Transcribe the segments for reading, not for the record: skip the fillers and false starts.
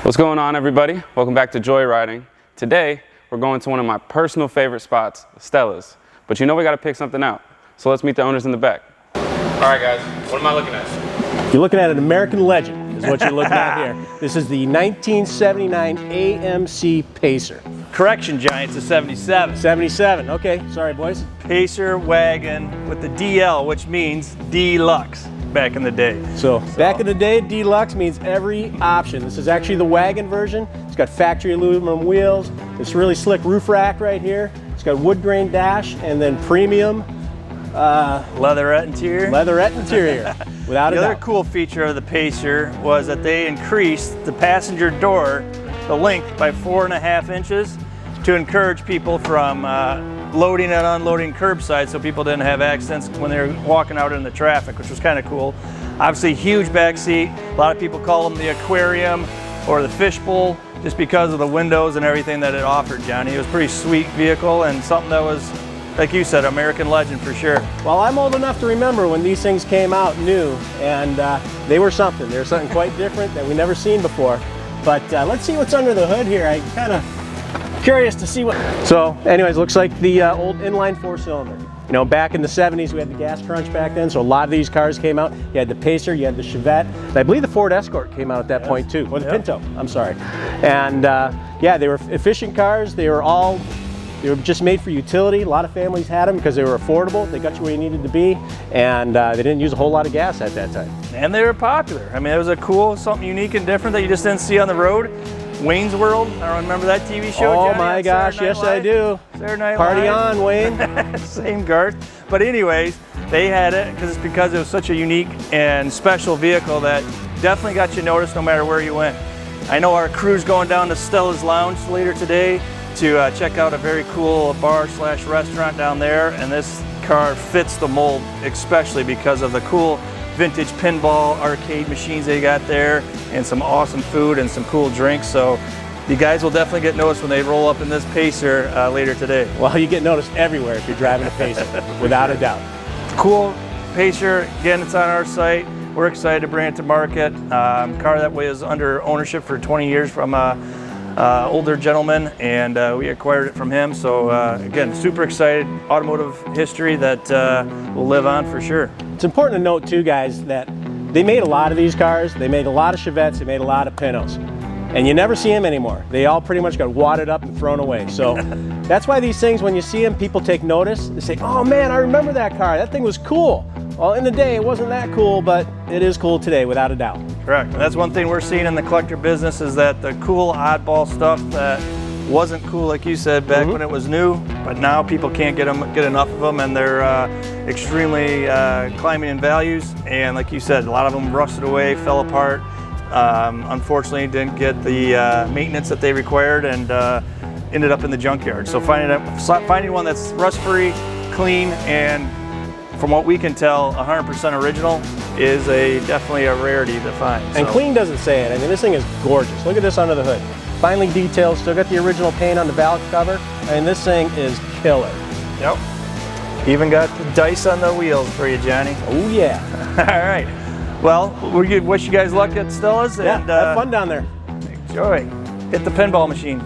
What's going on, everybody? Welcome back to Joyriding. Today, we're going to one of my personal favorite spots, Stella's. But you know we gotta pick something out. So let's meet the owners in the back. All right, guys, what am I looking at? You're looking at an American legend, is what you're looking at here. This is the 1979 AMC Pacer. Correction, Johnny, it's a 77. 77, okay, sorry boys. Pacer wagon with the DL, which means deluxe back in the day. So back in the day, deluxe means every option. This is actually the wagon version. It's got factory aluminum wheels, this really slick roof rack right here. It's got wood grain dash and then premium leatherette interior. Leatherette interior, without a doubt. The other cool feature of the Pacer was that they increased the passenger door, the length, by 4.5 inches to encourage people from loading and unloading curbside, so people didn't have accidents when they were walking out in the traffic, which was kind of cool. Obviously, huge back seat. A lot of people call them the aquarium or the fishbowl just because of the windows and everything that it offered, Johnny. It was a pretty sweet vehicle and something that was, like you said, American legend for sure. Well, I'm old enough to remember when these things came out new, and they were something. They were something quite different that we never seen before. But let's see what's under the hood here. I'm kind of curious to see what. So anyways, looks like the old inline 4-cylinder. You know, back in the 70s we had the gas crunch back then, so a lot of these cars came out. You had the Pacer, you had the Chevette, and I believe the Ford Escort came out at that point too, or the Pinto, I'm sorry. And yeah, they were efficient cars. They were just made for utility. A lot of families had them because they were affordable. They got you where you needed to be, and they didn't use a whole lot of gas at that time. And they were popular. I mean, it was a cool, something unique and different that you just didn't see on the road. Wayne's World, I don't remember that TV show, Oh Johnny, my gosh, yes I do. Saturday Night Party Live. on, Wayne. Same Garth. But anyways, they had it because it was such a unique and special vehicle that definitely got you noticed no matter where you went. I know our crew's going down to Stella's Lounge later today to check out a very cool bar/restaurant down there, and this car fits the mold, especially because of the cool vintage pinball arcade machines they got there, and some awesome food and some cool drinks. So you guys will definitely get noticed when they roll up in this Pacer later today. Well, you get noticed everywhere if you're driving a Pacer, without a doubt. Cool Pacer, again, it's on our site. We're excited to bring it to market. Car that was under ownership for 20 years from older gentleman, and we acquired it from him. So again, super excited. Automotive history that will live on for sure. It's important to note too, guys, that they made a lot of these cars. They made a lot of Chevettes, they made a lot of Pintos, and you never see them anymore. They all pretty much got wadded up and thrown away. So that's why these things, when you see them, people take notice. They say, oh man, I remember that car. That thing was cool. Well, in the day, it wasn't that cool, but it is cool today, without a doubt. Correct. And that's one thing we're seeing in the collector business, is that the cool oddball stuff that wasn't cool, like you said, back when it was new, but now people can't get enough of them, and they're extremely climbing in values. And like you said, a lot of them rusted away, fell apart. Unfortunately, didn't get the maintenance that they required, and ended up in the junkyard. So finding one that's rust-free, clean, and from what we can tell, 100% original is definitely a rarity to find. And clean doesn't say it. I mean, this thing is gorgeous. Look at this under the hood. Finely detailed, still got the original paint on the valve cover. I mean, this thing is killer. Yep. Even got the dice on the wheels for you, Johnny. Oh yeah. All right. Well, we wish you guys luck at Stella's. Yeah, and have fun down there. Enjoy. Hit the pinball machine.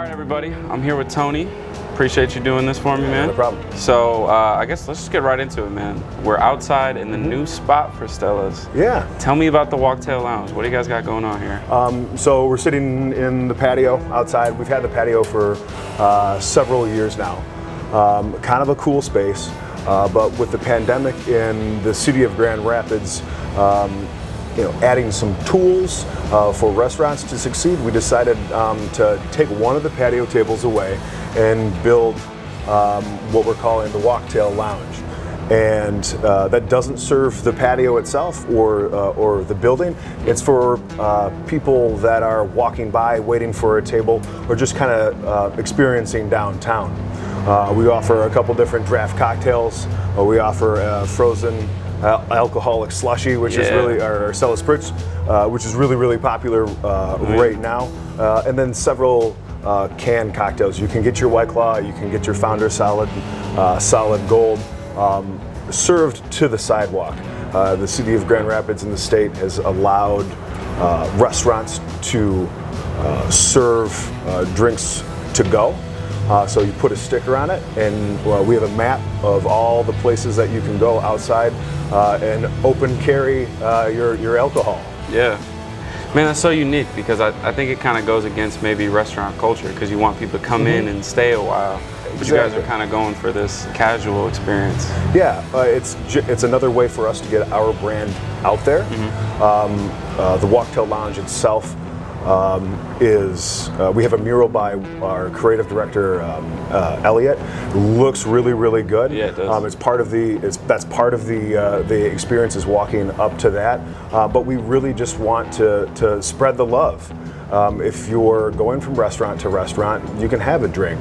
Everybody, I'm here with Tony. Appreciate you doing this for me, man. No problem. So I guess let's just get right into it, man. We're outside in the new spot for Stella's. Yeah. Tell me about the Walktail Lounge. What do you guys got going on here? So we're sitting in the patio outside. We've had the patio for several years now. Kind of a cool space, but with the pandemic in the city of Grand Rapids, adding some tools for restaurants to succeed, we decided to take one of the patio tables away and build what we're calling the Walktail Lounge. and that doesn't serve the patio itself or the building. It's for people that are walking by, waiting for a table, or just kind of experiencing downtown. We offer a couple different draft cocktails. We offer frozen alcoholic slushy, which is really our Stella Spritz, which is really popular right now, and then several canned cocktails. You can get your White Claw, you can get your Founder Solid Gold, served to the sidewalk. The city of Grand Rapids and the state has allowed restaurants to serve drinks to go. So you put a sticker on it, and we have a map of all the places that you can go outside and open carry your alcohol. Yeah. Man, that's so unique, because I think it kind of goes against maybe restaurant culture, because you want people to come in and stay a while. But you guys are kind of going for this casual experience. Yeah, it's another way for us to get our brand out there. The Walktail Lounge itself is we have a mural by our creative director Elliot. Looks really good. Yeah, it does. It's part of the experience is walking up to that. But we really just want to spread the love. If you're going from restaurant to restaurant, you can have a drink.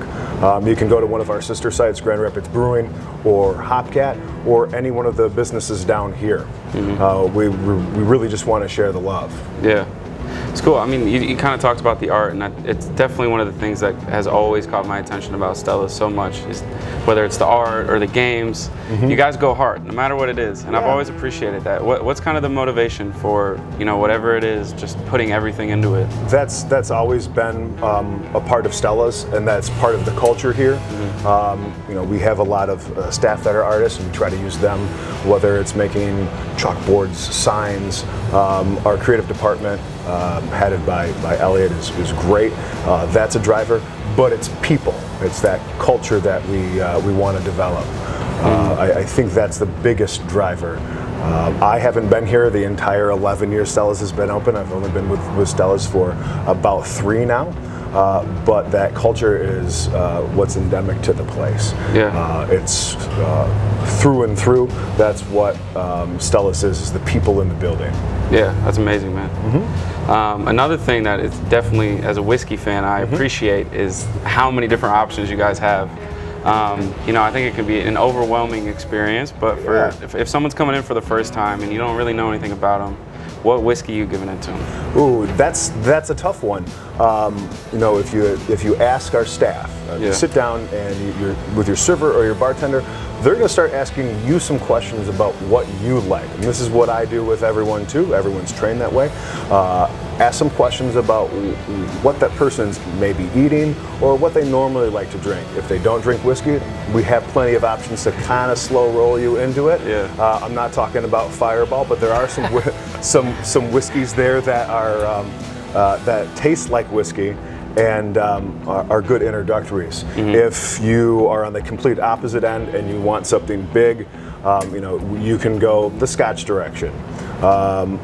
You can go to one of our sister sites, Grand Rapids Brewing or Hopcat, or any one of the businesses down here. We really just want to share the love. Yeah. It's cool. I mean, you kind of talked about the art, and it's definitely one of the things that has always caught my attention about Stella so much, is whether it's the art or the games, you guys go hard, no matter what it is, and I've always appreciated that. What's kind of the motivation for, whatever it is, just putting everything into it? That's always been a part of Stella's, and that's part of the culture here. We have a lot of staff that are artists, and we try to use them, whether it's making chalkboards, signs. Our creative department, headed by Elliot, is great. That's a driver, but it's people. It's that culture that we want to develop. I think that's the biggest driver. I haven't been here the entire 11 years Stella's has been open. I've only been with Stella's for about 3 now. But that culture is what's endemic to the place. It's through and through. That's what Stella's is the people in the building. Yeah, that's amazing, man. Another thing that it's definitely, as a whiskey fan, I appreciate is how many different options you guys have. I think it can be an overwhelming experience, but if someone's coming in for the first time and you don't really know anything about them, what whiskey are you giving it to them? Ooh, that's a tough one. If you ask our staff, you sit down and you're with your server or your bartender, they're going to start asking you some questions about what you like. And this is what I do with everyone too. Everyone's trained that way. Ask some questions about what that person's maybe eating or what they normally like to drink. If they don't drink whiskey, we have plenty of options to kind of slow roll you into it. I'm not talking about Fireball, but there are some whiskeys there that are that taste like whiskey and are good introductories. If you are on the complete opposite end and you want something big, you can go the Scotch direction.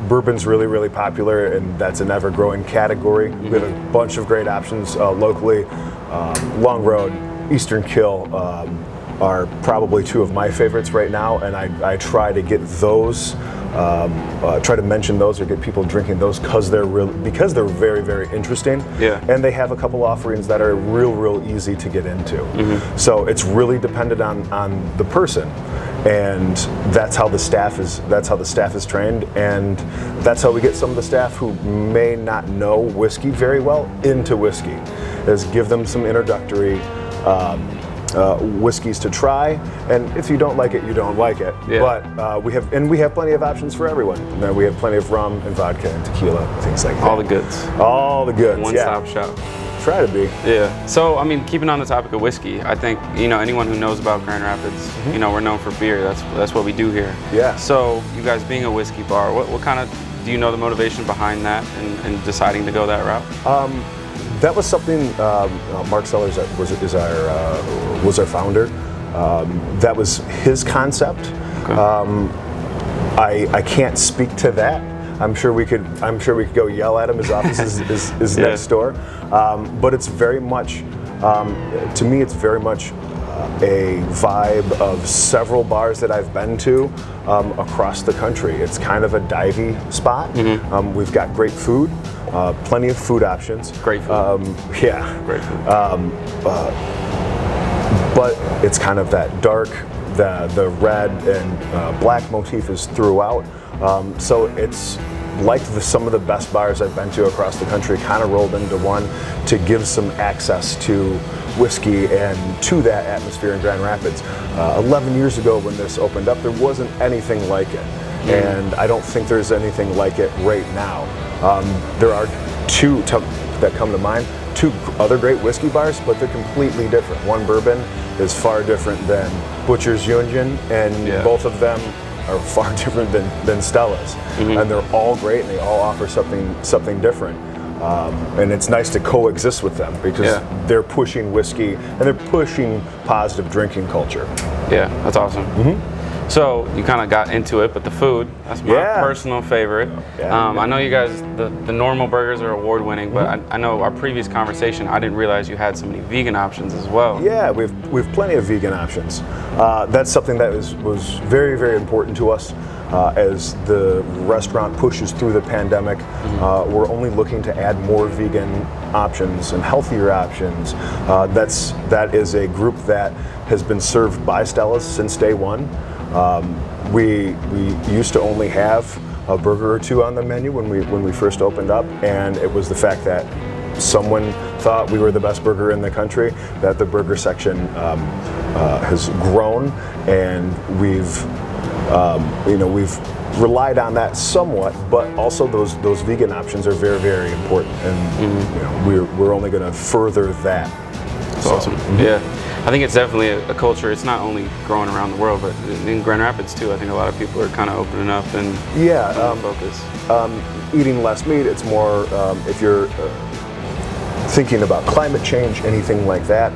Bourbon's really popular, and that's an ever-growing category. We have a bunch of great options locally. Long Road, Eastern Kill are probably 2 of my favorites right now, and I try to get those, try to mention those or get people drinking those because they're very interesting. And they have a couple offerings that are real easy to get into. So it's really dependent on the person. And that's how the staff is trained, and that's how we get some of the staff who may not know whiskey very well into whiskey, is give them some introductory whiskeys to try, and if you don't like it, you don't like it. But we have plenty of options for everyone. And we have plenty of rum and vodka and tequila, things like that. All the goods. All the goods. One-stop shop. Try to be. Yeah. So, I mean, keeping on the topic of whiskey, I think, anyone who knows about Grand Rapids, we're known for beer. That's what we do here. So, you guys being a whiskey bar, what kind of, do you know the motivation behind that and deciding to go that route? That was something Mark Sellers was our founder. That was his concept. I can't speak to that. I'm sure we could go yell at him. His office is next door. But it's very much, to me, it's very much a vibe of several bars that I've been to across the country. It's kind of a divey spot. We've got great food, plenty of food options. Great food. Yeah. Great food. But it's kind of that dark, the red and black motif is throughout. So it's like some of the best bars I've been to across the country kind of rolled into one to give some access to whiskey and to that atmosphere in Grand Rapids. 11 years ago when this opened up, there wasn't anything like it. And I don't think there's anything like it right now. There are two that come to mind, two other great whiskey bars, but they're completely different. One bourbon is far different than Butcher's Union, and both of them are far different than Stella's. And they're all great, and they all offer something different. And it's nice to coexist with them because they're pushing whiskey and they're pushing positive drinking culture. Yeah, that's awesome. So you kind of got into it, but the food, that's my personal favorite. I know you guys, the normal burgers are award winning, but I know our previous conversation, I didn't realize you had so many vegan options as well. Yeah, we've plenty of vegan options. That's something that was very, very important to us. As the restaurant pushes through the pandemic, we're only looking to add more vegan options and healthier options. That is a group that has been served by Stella's since day one. We used to only have a burger or two on the menu when we first opened up, and it was the fact that someone thought we were the best burger in the country, that the burger section has grown, and we've relied on that somewhat, but also those vegan options are very, very important, and we're only going to further that. That's awesome. Yeah, I think it's definitely a culture. It's not only growing around the world, but in Grand Rapids too. I think a lot of people are kind of opening up and focus. Eating less meat. It's more if you're thinking about climate change, anything like that.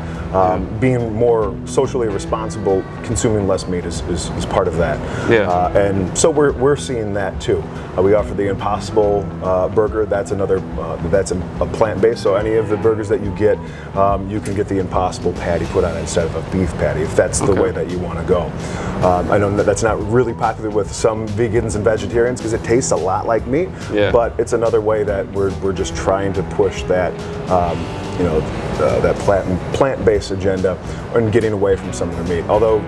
Being more socially responsible, consuming less meat is part of that. And so we're seeing that too. We offer the Impossible burger. That's another. That's a plant-based. So any of the burgers that you can get the Impossible patty put on it instead of a beef patty, if that's the way that you want to go. I know that's not really popular with some vegans and vegetarians because it tastes a lot like meat. But it's another way that we're just trying to push that. That plant-based agenda and getting away from some of the meat. Although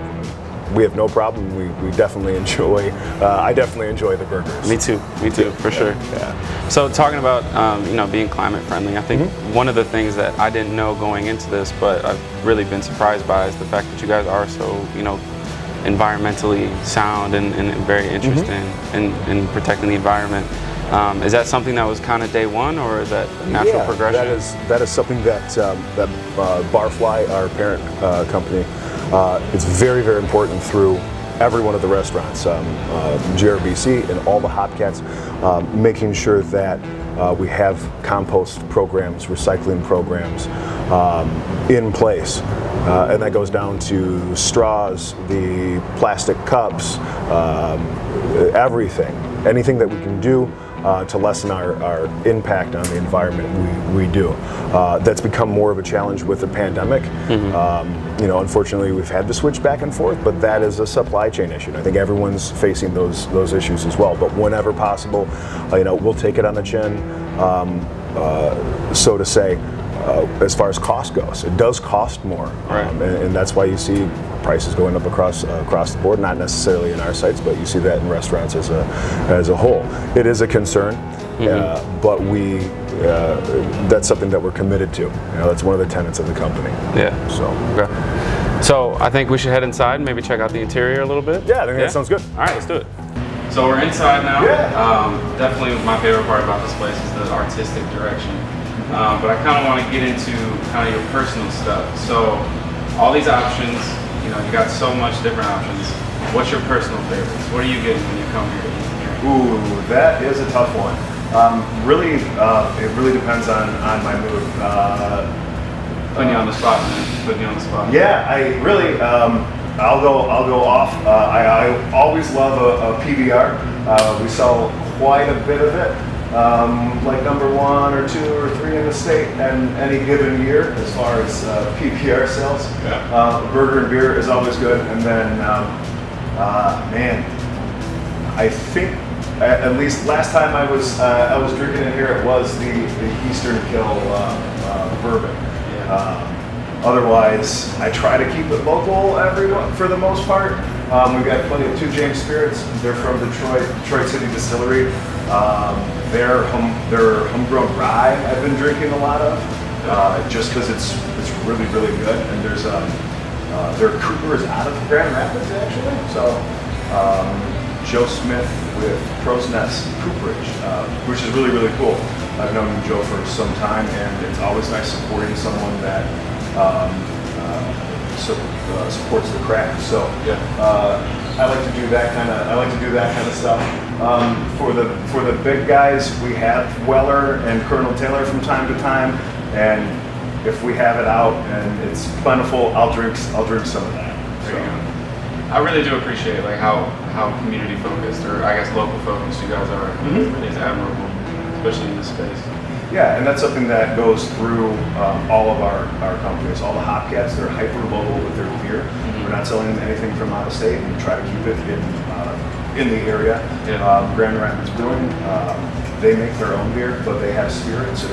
we have no problem, we definitely enjoy. I definitely enjoy the burgers. Me too, for sure. So talking about being climate friendly, I think one of the things that I didn't know going into this, but I've really been surprised by, is the fact that you guys are so environmentally sound and very interested in protecting the environment. Is that something that was kind of day one, or is that a natural progression? That is something that Barfly, our parent company, it's very, very important through every one of the restaurants, GRBC and all the Hopcats, making sure that we have compost programs, recycling programs in place. And that goes down to straws, the plastic cups, everything. Anything that we can do to lessen our impact on the environment, we do. That's become more of a challenge with the pandemic. Unfortunately, we've had to switch back and forth, but that is a supply chain issue. And I think everyone's facing those issues as well. But whenever possible, we'll take it on the chin, so to say. As far as cost goes, it does cost more, and that's why you see prices going up across the board. Not necessarily in our sites, but you see that in restaurants as a whole. It is a concern, but that's something that we're committed to. That's one of the tenets of the company. So I think we should head inside and maybe check out the interior a little bit. I think that sounds good. All right, let's do it. So we're inside now. Definitely my favorite part about this place is the artistic direction. But I kind of want to get into kind of your personal stuff. So all these options, you got so much different options. What's your personal favorites? What are you getting when you come here to eat? Ooh, that is a tough one. It really depends on my mood. Putting you on the spot, man. Putting you on the spot. Yeah, I really. I'll go off. I always love a PBR. We sell quite a bit of it. like number 1 or 2 or 3 in the state and any given year as far as PPR sales. Yeah. Burger and beer is always good. And then, man, I think at least last time I was drinking it here, it was the Eastern Kill bourbon. Otherwise, I try to keep it local for the most part. We've got plenty of 2 James Spirits. They're from Detroit City Distillery. Their homegrown rye I've been drinking a lot of, just because it's really, really good. And there's their Cooper is out of Grand Rapids actually. So Joe Smith with Crow's Nest Cooperage, which is really, really cool. I've known Joe for some time, and it's always nice supporting someone that supports the craft. So I like to do that kind of stuff. For the big guys, we have Weller and Colonel Taylor from time to time, and if we have it out and it's plentiful, I'll drink some of that. There you go. I really do appreciate like how community focused, or I guess local focused, you guys are. It really is admirable, especially in this space. Yeah, and that's something that goes through all of our companies. All the Hopcats, they're hyper local with their beer. We're not selling anything from out of state, and we try to keep it in the area. Grand Rapids Brewing, they make their own beer, but they have spirits, and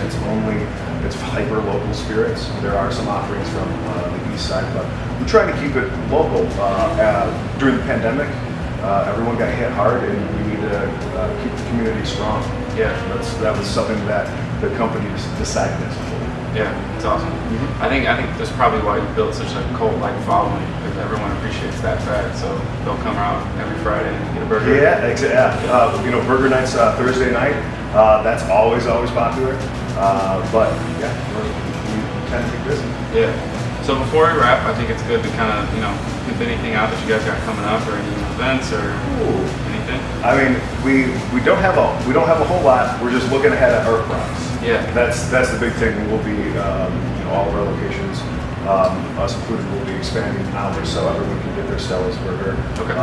it's hyper local spirits. There are some offerings from the east side, but we try to keep it local. During the pandemic, everyone got hit hard, and we need to keep the community strong. Yeah, that was something that the company decided as a whole. Yeah, it's awesome. I think that's probably why you built such a cult-like following, because everyone appreciates that fact. So they'll come out every Friday and get a burger. Yeah, exactly. Burger nights Thursday night. That's always popular. But yeah, we tend to be busy. Yeah. So before we wrap, I think it's good to kind of give anything out that you guys got coming up, or any events or anything. I mean, we don't have a whole lot. We're just looking ahead at Earth Promise. Yeah. That's the big thing. We'll be all of our locations, us included, will be expanding hours so everyone can get their Stella's burger. Okay.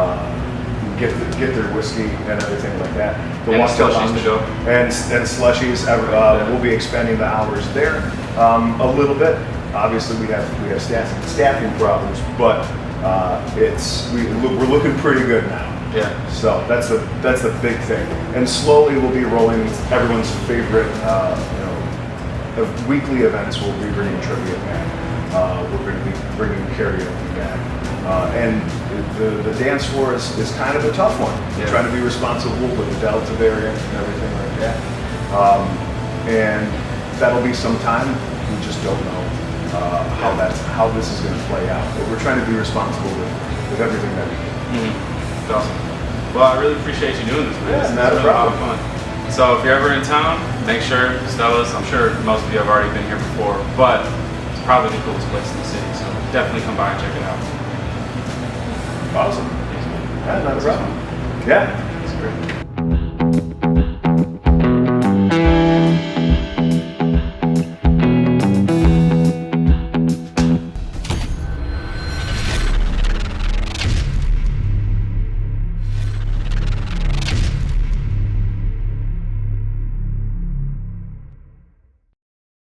Get their whiskey and everything like that. And slushies to go. And slushies. We'll be expanding the hours there a little bit. Obviously, we have staffing problems, but we're looking pretty good now. Yeah. So that's the big thing. And slowly we'll be rolling everyone's favorite weekly events. We'll be bringing trivia back. We're going to be bringing karaoke back. And the dance floor is kind of a tough one. We're trying to be responsible with the Delta variant and everything like that. And that'll be some time. We just don't know how this is going to play out. But we're trying to be responsible with everything that we do. That's awesome. Well, I really appreciate you doing this, man. Yeah, It's not a been a lot problem. of fun. So if you're ever in town, make sure Stella's. I'm sure most of you have already been here before, but it's probably the coolest place in the city. So definitely come by and check it out. Awesome. Yeah, not a problem. Yeah. It's great.